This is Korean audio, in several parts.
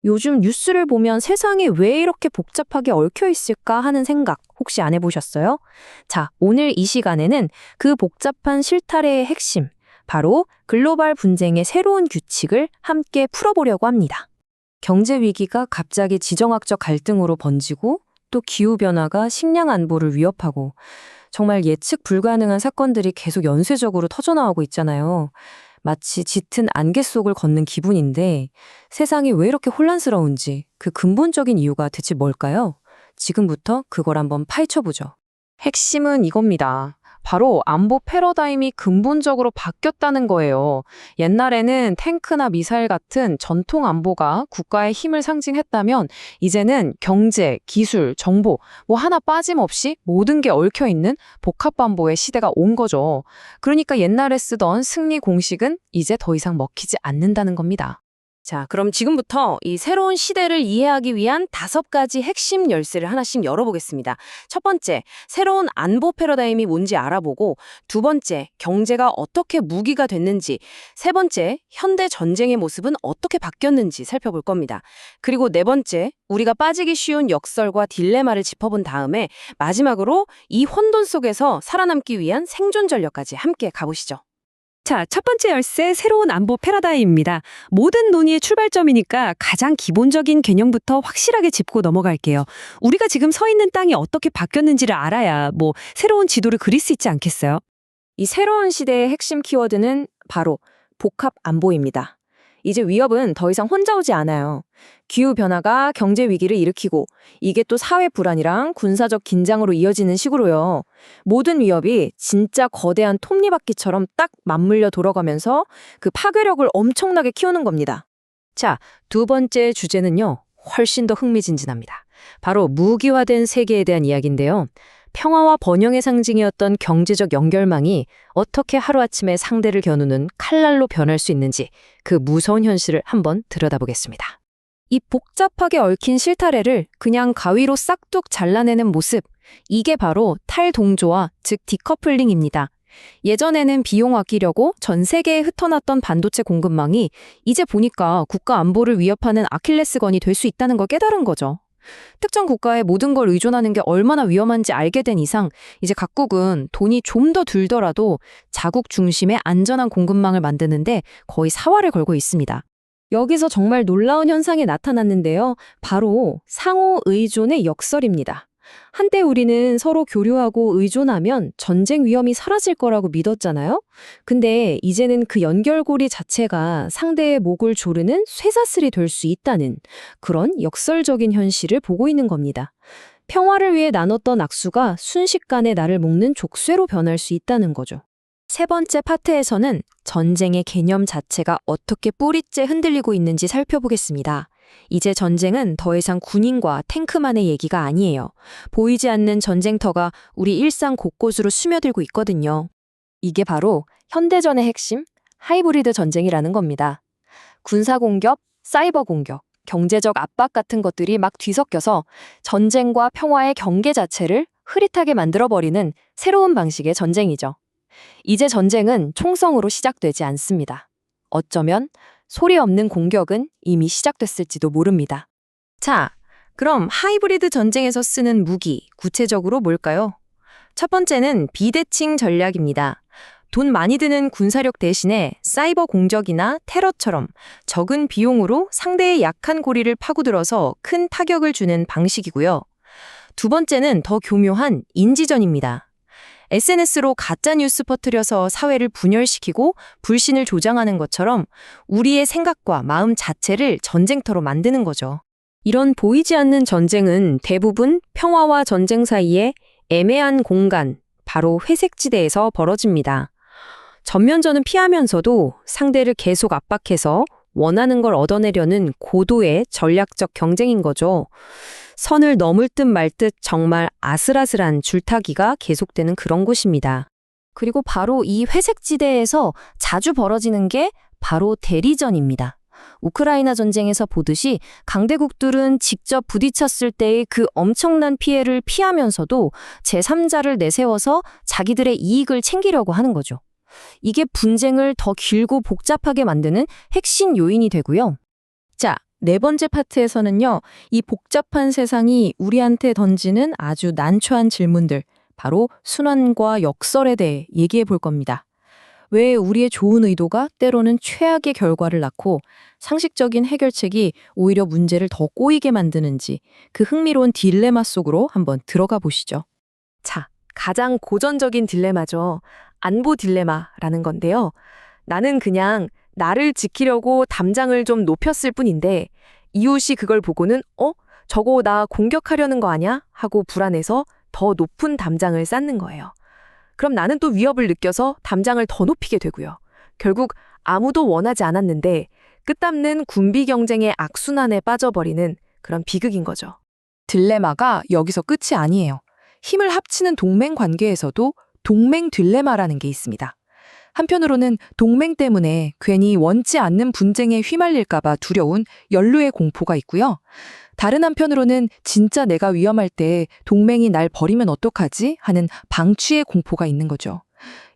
요즘 뉴스를 보면 세상이 왜 이렇게 복잡하게 얽혀 있을까 하는 생각 혹시 안 해보셨어요? 자, 오늘 이 시간에는 그 복잡한 실타래의 핵심, 바로 글로벌 분쟁의 새로운 규칙을 함께 풀어보려고 합니다. 경제 위기가 갑자기 지정학적 갈등으로 번지고 또 기후변화가 식량 안보를 위협하고 정말 예측 불가능한 사건들이 계속 연쇄적으로 터져나오고 있잖아요. 마치 짙은 안개 속을 걷는 기분인데 세상이 왜 이렇게 혼란스러운지 그 근본적인 이유가 대체 뭘까요? 지금부터 그걸 한번 파헤쳐보죠. 핵심은 이겁니다. 바로 안보 패러다임이 근본적으로 바뀌었다는 거예요. 옛날에는 탱크나 미사일 같은 전통 안보가 국가의 힘을 상징했다면 이제는 경제, 기술, 정보 뭐 하나 빠짐없이 모든 게 얽혀 있는 복합 안보의 시대가 온 거죠. 그러니까 옛날에 쓰던 승리 공식은 이제 더 이상 먹히지 않는다는 겁니다. 자, 그럼 지금부터 이 새로운 시대를 이해하기 위한 5가지 핵심 열쇠를 하나씩 열어보겠습니다. 첫 번째, 새로운 안보 패러다임이 뭔지 알아보고, 두 번째, 경제가 어떻게 무기가 됐는지, 세 번째, 현대 전쟁의 모습은 어떻게 바뀌었는지 살펴볼 겁니다. 그리고 네 번째, 우리가 빠지기 쉬운 역설과 딜레마를 짚어본 다음에 마지막으로 이 혼돈 속에서 살아남기 위한 생존 전략까지 함께 가보시죠. 자, 첫 번째 열쇠, 새로운 안보 패러다임입니다. 모든 논의의 출발점이니까 가장 기본적인 개념부터 확실하게 짚고 넘어갈게요. 우리가 지금 서 있는 땅이 어떻게 바뀌었는지를 알아야 새로운 지도를 그릴 수 있지 않겠어요? 이 새로운 시대의 핵심 키워드는 바로 복합 안보입니다. 이제 위협은 더 이상 혼자 오지 않아요. 기후변화가 경제 위기를 일으키고 이게 또 사회 불안이랑 군사적 긴장으로 이어지는 식으로요. 모든 위협이 진짜 거대한 톱니바퀴처럼 딱 맞물려 돌아가면서 그 파괴력을 엄청나게 키우는 겁니다. 자, 두 번째 주제는요. 훨씬 더 흥미진진합니다. 바로 무기화된 세계에 대한 이야기인데요. 평화와 번영의 상징이었던 경제적 연결망이 어떻게 하루아침에 상대를 겨누는 칼날로 변할 수 있는지 그 무서운 현실을 한번 들여다보겠습니다. 이 복잡하게 얽힌 실타래를 그냥 가위로 싹둑 잘라내는 모습, 이게 바로 탈동조화, 즉 디커플링입니다. 예전에는 비용 아끼려고 전 세계에 흩어놨던 반도체 공급망이 이제 보니까 국가 안보를 위협하는 아킬레스건이 될 수 있다는 걸 깨달은 거죠. 특정 국가에 모든 걸 의존하는 게 얼마나 위험한지 알게 된 이상 이제 각국은 돈이 좀 더 들더라도 자국 중심의 안전한 공급망을 만드는데 거의 사활을 걸고 있습니다. 여기서 정말 놀라운 현상이 나타났는데요. 바로 상호 의존의 역설입니다. 한때 우리는 서로 교류하고 의존하면 전쟁 위험이 사라질 거라고 믿었잖아요. 근데 이제는 그 연결고리 자체가 상대의 목을 조르는 쇠사슬이 될 수 있다는 그런 역설적인 현실을 보고 있는 겁니다. 평화를 위해 나눴던 악수가 순식간에 나를 묶는 족쇄로 변할 수 있다는 거죠. 세 번째 파트에서는 전쟁의 개념 자체가 어떻게 뿌리째 흔들리고 있는지 살펴보겠습니다. 이제 전쟁은 더 이상 군인과 탱크만의 얘기가 아니에요. 보이지 않는 전쟁터가 우리 일상 곳곳으로 스며들고 있거든요. 이게 바로 현대전의 핵심, 하이브리드 전쟁이라는 겁니다. 군사공격, 사이버 공격, 경제적 압박 같은 것들이 막 뒤섞여서 전쟁과 평화의 경계 자체를 흐릿하게 만들어버리는 새로운 방식의 전쟁이죠. 이제 전쟁은 총성으로 시작되지 않습니다. 어쩌면 소리 없는 공격은 이미 시작됐을지도 모릅니다. 자, 그럼 하이브리드 전쟁에서 쓰는 무기, 구체적으로 뭘까요? 첫 번째는 비대칭 전략입니다. 돈 많이 드는 군사력 대신에 사이버 공격이나 테러처럼 적은 비용으로 상대의 약한 고리를 파고들어서 큰 타격을 주는 방식이고요. 두 번째는 더 교묘한 인지전입니다. SNS로 가짜뉴스 퍼뜨려서 사회를 분열시키고 불신을 조장하는 것처럼 우리의 생각과 마음 자체를 전쟁터로 만드는 거죠. 이런 보이지 않는 전쟁은 대부분 평화와 전쟁 사이에 애매한 공간, 바로 회색지대에서 벌어집니다. 전면전은 피하면서도 상대를 계속 압박해서 원하는 걸 얻어내려는 고도의 전략적 경쟁인 거죠. 선을 넘을 듯 말 듯 정말 아슬아슬한 줄타기가 계속되는 그런 곳입니다. 그리고 바로 이 회색지대에서 자주 벌어지는 게 바로 대리전입니다. 우크라이나 전쟁에서 보듯이 강대국들은 직접 부딪혔을 때의 그 엄청난 피해를 피하면서도 제3자를 내세워서 자기들의 이익을 챙기려고 하는 거죠. 이게 분쟁을 더 길고 복잡하게 만드는 핵심 요인이 되고요. 자, 네 번째 파트에서는요, 이 복잡한 세상이 우리한테 던지는 아주 난처한 질문들, 바로 순환과 역설에 대해 얘기해 볼 겁니다. 왜 우리의 좋은 의도가 때로는 최악의 결과를 낳고 상식적인 해결책이 오히려 문제를 더 꼬이게 만드는지 그 흥미로운 딜레마 속으로 한번 들어가 보시죠. 자, 가장 고전적인 딜레마죠. 안보 딜레마라는 건데요. 나는 그냥 나를 지키려고 담장을 좀 높였을 뿐인데 이웃이 그걸 보고는 저거 나 공격하려는 거 아냐? 하고 불안해서 더 높은 담장을 쌓는 거예요. 그럼 나는 또 위협을 느껴서 담장을 더 높이게 되고요. 결국 아무도 원하지 않았는데 끝없는 군비 경쟁의 악순환에 빠져버리는 그런 비극인 거죠. 딜레마가 여기서 끝이 아니에요. 힘을 합치는 동맹 관계에서도 동맹 딜레마라는 게 있습니다. 한편으로는 동맹 때문에 괜히 원치 않는 분쟁에 휘말릴까봐 두려운 연루의 공포가 있고요. 다른 한편으로는 진짜 내가 위험할 때 동맹이 날 버리면 어떡하지? 하는 방취의 공포가 있는 거죠.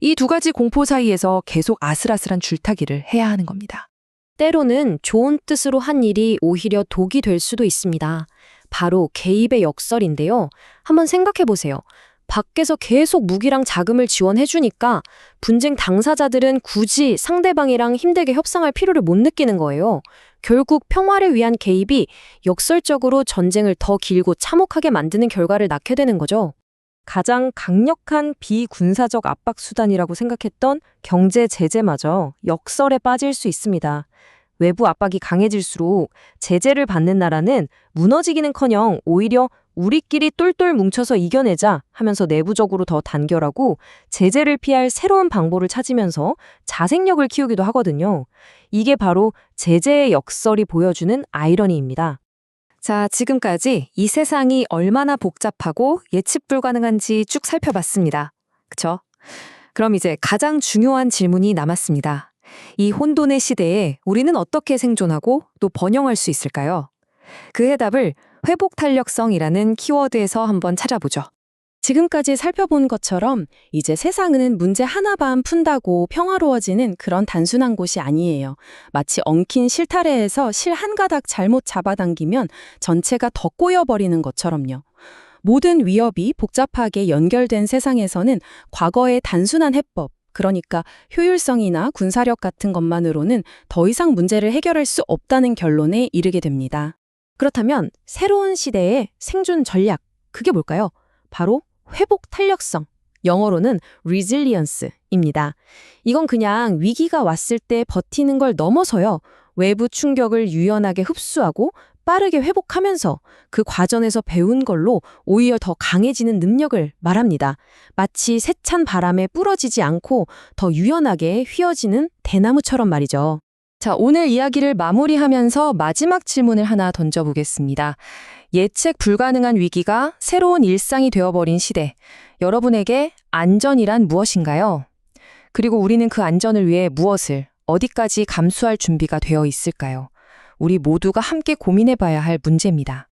이 두 가지 공포 사이에서 계속 아슬아슬한 줄타기를 해야 하는 겁니다. 때로는 좋은 뜻으로 한 일이 오히려 독이 될 수도 있습니다. 바로 개입의 역설인데요. 한번 생각해 보세요. 밖에서 계속 무기랑 자금을 지원해 주니까 분쟁 당사자들은 굳이 상대방이랑 힘들게 협상할 필요를 못 느끼는 거예요. 결국 평화를 위한 개입이 역설적으로 전쟁을 더 길고 참혹하게 만드는 결과를 낳게 되는 거죠. 가장 강력한 비군사적 압박 수단이라고 생각했던 경제 제재마저 역설에 빠질 수 있습니다. 외부 압박이 강해질수록 제재를 받는 나라는 무너지기는커녕 오히려 우리끼리 똘똘 뭉쳐서 이겨내자 하면서 내부적으로 더 단결하고 제재를 피할 새로운 방법을 찾으면서 자생력을 키우기도 하거든요. 이게 바로 제재의 역설이 보여주는 아이러니입니다. 자, 지금까지 이 세상이 얼마나 복잡하고 예측 불가능한지 쭉 살펴봤습니다. 그쵸? 그럼 이제 가장 중요한 질문이 남았습니다. 이 혼돈의 시대에 우리는 어떻게 생존하고 또 번영할 수 있을까요? 그 해답을 회복 탄력성이라는 키워드에서 한번 찾아보죠. 지금까지 살펴본 것처럼 이제 세상은 문제 하나만 푼다고 평화로워지는 그런 단순한 곳이 아니에요. 마치 엉킨 실타래에서 실 한 가닥 잘못 잡아당기면 전체가 더 꼬여버리는 것처럼요. 모든 위협이 복잡하게 연결된 세상에서는 과거의 단순한 해법, 그러니까 효율성이나 군사력 같은 것만으로는 더 이상 문제를 해결할 수 없다는 결론에 이르게 됩니다. 그렇다면 새로운 시대의 생존 전략, 그게 뭘까요? 바로 회복 탄력성, 영어로는 resilience입니다. 이건 그냥 위기가 왔을 때 버티는 걸 넘어서요. 외부 충격을 유연하게 흡수하고 빠르게 회복하면서 그 과정에서 배운 걸로 오히려 더 강해지는 능력을 말합니다. 마치 세찬 바람에 부러지지 않고 더 유연하게 휘어지는 대나무처럼 말이죠. 자, 오늘 이야기를 마무리하면서 마지막 질문을 하나 던져보겠습니다. 예측 불가능한 위기가 새로운 일상이 되어버린 시대. 여러분에게 안전이란 무엇인가요? 그리고 우리는 그 안전을 위해 무엇을, 어디까지 감수할 준비가 되어 있을까요? 우리 모두가 함께 고민해봐야 할 문제입니다.